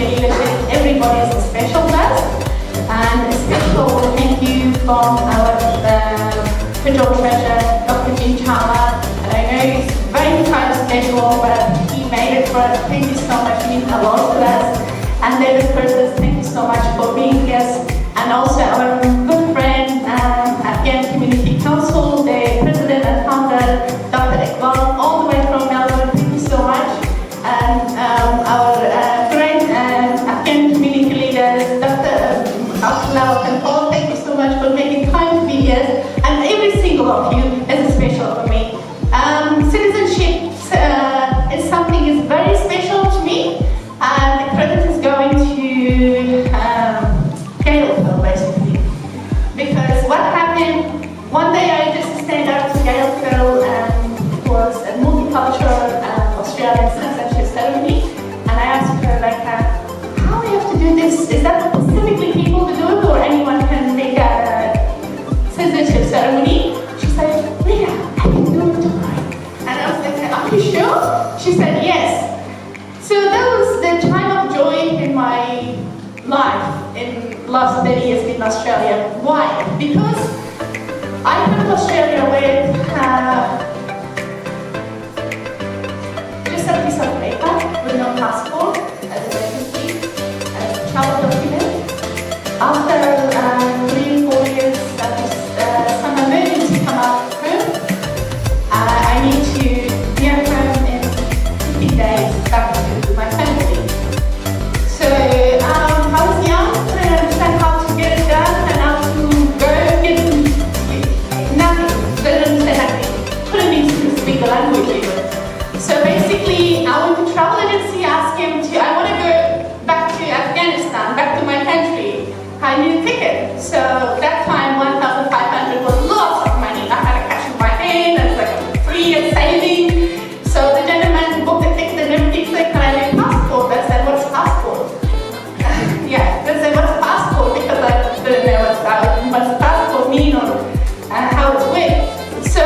believe it, everybody is special to us. And a special thank you from our Federal Treasurer, Dr. Jim Chala. And I know it's very tight schedule, but he made it for us. Thank you so much, it means a lot to us. And David Curtis, thank you so much for being here. And also our good friend, Afghan Community Council, the President and Founder, Dr. Iqbal, all the way from Melbourne, thank you so much. And our friend, Afghan Community Leaders, Dr. Abdullah and Paul, thank you so much for making time to be here. And every single of you is special for me. Citizenship is something is very special to me. And the credit is going to Gail, basically. Because what happened, one day I just stand up to Gail Phil, it was a multicultural Australian citizenship ceremony, and I asked her, like, how do you have to do this? Is that specifically people to do it, or anyone can make a citizenship ceremony? She said, Leah, I can do it tomorrow. And I was like, are you sure? She said, yes. So that was the time of joy in my life in last 30 years in Australia. Why? Because I come to Australia with just a piece of paper with no passport as a refugee, as a travel document. After 3 or 4 years, some emergency come up home. I need to be at home in 50 days back to my family. So I was young, I didn't understand how to get it done and how to go get nothing. Didn't understand nothing. Couldn't even speak the language even. So basically, I went to travel agency, asked him I want to go back to Afghanistan, back to my country. I need a ticket. So that time, 1,500 was lots of money. I had a cash in my hand, and it was like 3 years saving. So the gentleman booked the ticket and everything. He said, can I have a passport? I said, what's passport? Yeah, they said, what's passport? Because I didn't know what's passport mean or how it's worked. So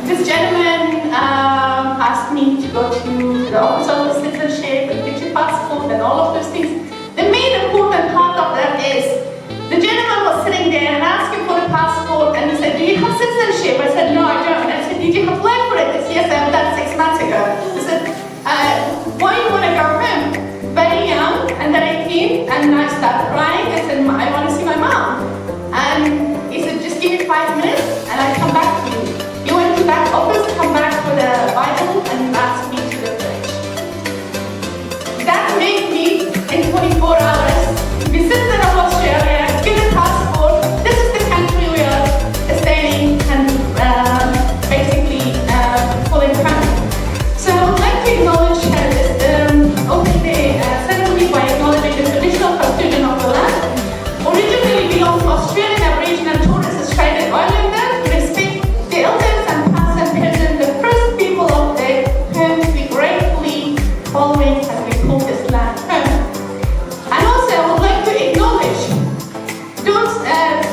this gentleman asked me to go to the office of the citizenship and get your passport and all of those things. The main important part of that is the gentleman was sitting there and asking for the passport, and he said, do you have citizenship? I said, no, I don't. I said, did you apply for it? He said, yes, I've done 6 months ago. I said, why do you want to go home? Very young, and then I came and I started crying. I said, I want to see my mom. And he said, just give me 5 minutes and I'll come back to you. He went to that office, come back with a Bible and asked me to go to church. That made me, in 24 hours, be citizen of Australia, get a passport. This is the country we are staying and basically pulling from. So I would like to acknowledge opening the ceremony by acknowledging the traditional custodian of the land. Originally belonged to Australian Aboriginal and Torres Strait Islander, to respect the elders and past and present, the first people of the whom we gratefully following as we call this land home. And also I would like to acknowledge those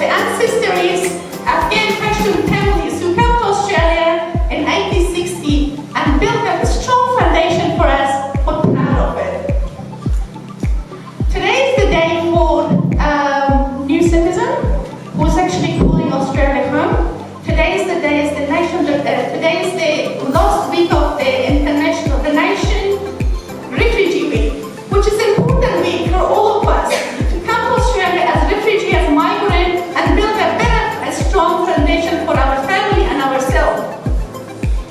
the ancestors, Afghan Pashtun families who came to Australia in 1860 and built up a strong foundation for us. We're proud of it. Today is the day for new citizen who's actually calling Australia home. Today is the day, is the nation. Today is the last week of the nation refugee week, which is an important week for all of us to come to Australia as refugee, as migrant, and build a better and strong foundation for our family and ourselves.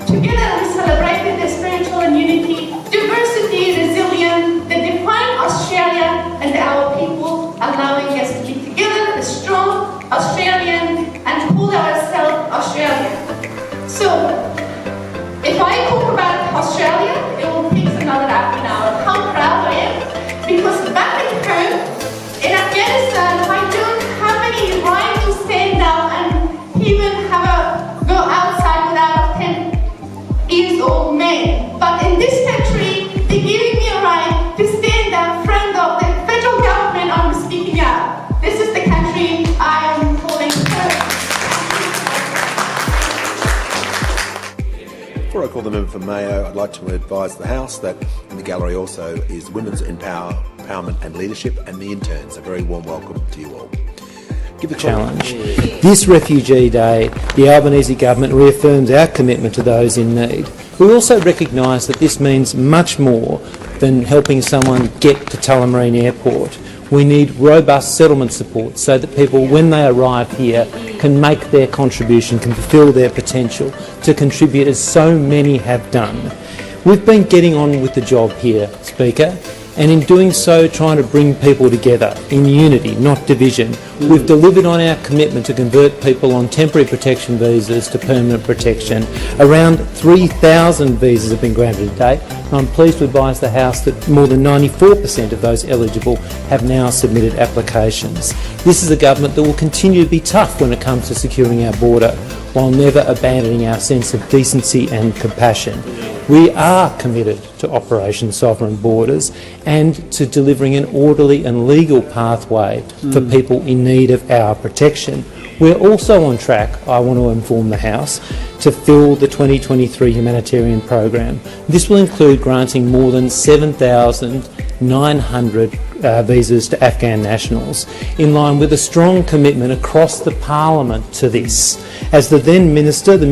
Together we celebrated the spiritual and unity, diversity, resilience that define Australia and our people, allowing us to be together, a strong Australian, and call ourselves Australian. So, if I talk about Australia, it will take another half an hour. How proud I am, because back at home in Afghanistan, I don't have any right to stand up and even go outside without a 10-year-old man. But in this country, they're giving me a right to stand up in front of the federal government. I'm speaking out. This is the country I am calling home. Before I call the member for Mayo, I'd like to advise the House that in the gallery also is Women's Empowerment and Leadership and the interns. A very warm welcome to you all. Give the challenge. This Refugee Day, the Albanese government reaffirms our commitment to those in need. We also recognise that this means much more than helping someone get to Tullamarine Airport. We need robust settlement support so that people, when they arrive here, can make their contribution, can fulfil their potential to contribute as so many have done. We've been getting on with the job here, Speaker, and in doing so trying to bring people together in unity, not division. We've delivered on our commitment to convert people on temporary protection visas to permanent protection. Around 3,000 visas have been granted to date, and I'm pleased to advise the House that more than 94% of those eligible have now submitted applications. This is a government that will continue to be tough when it comes to securing our border, while never abandoning our sense of decency and compassion. We are committed to Operation Sovereign Borders and to delivering an orderly and legal pathway for people in need of our protection. We're also on track, I want to inform the House, to fill the 2023 humanitarian program. This will include granting more than 7,900 visas to Afghan nationals, in line with a strong commitment across the Parliament to this. As the then Minister, the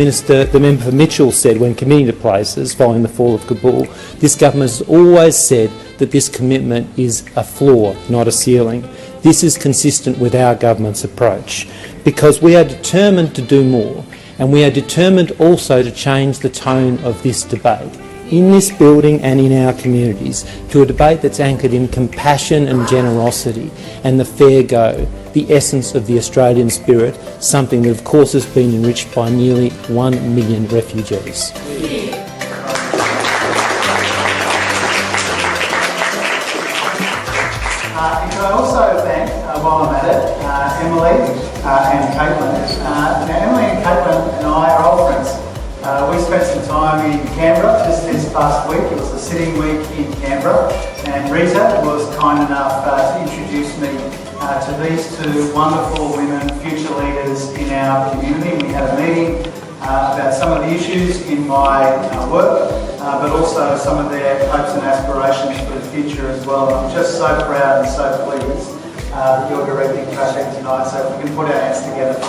member for Mitchell, said when committing to places following the fall of Kabul, this government has always said that this commitment is a floor, not a ceiling. This is consistent with our government's approach, because we are determined to do more, and we are determined also to change the tone of this debate in this building and in our communities to a debate that's anchored in compassion and generosity and the fair go, the essence of the Australian spirit, something that of course has been enriched by nearly 1 million refugees. Can I also thank, while I'm at it, Emily and Caitlin. Now, Emily and Caitlin and I are old friends. We spent some time in Canberra just this past week. It was a sitting week in Canberra, and Rita was kind enough to introduce me to these two wonderful women, future leaders in our community. We had a meeting about some of the issues in my work, but also some of their hopes and aspirations for the future as well. And I'm just so proud and so pleased that you're directing traffic tonight. So if we can put our hands together for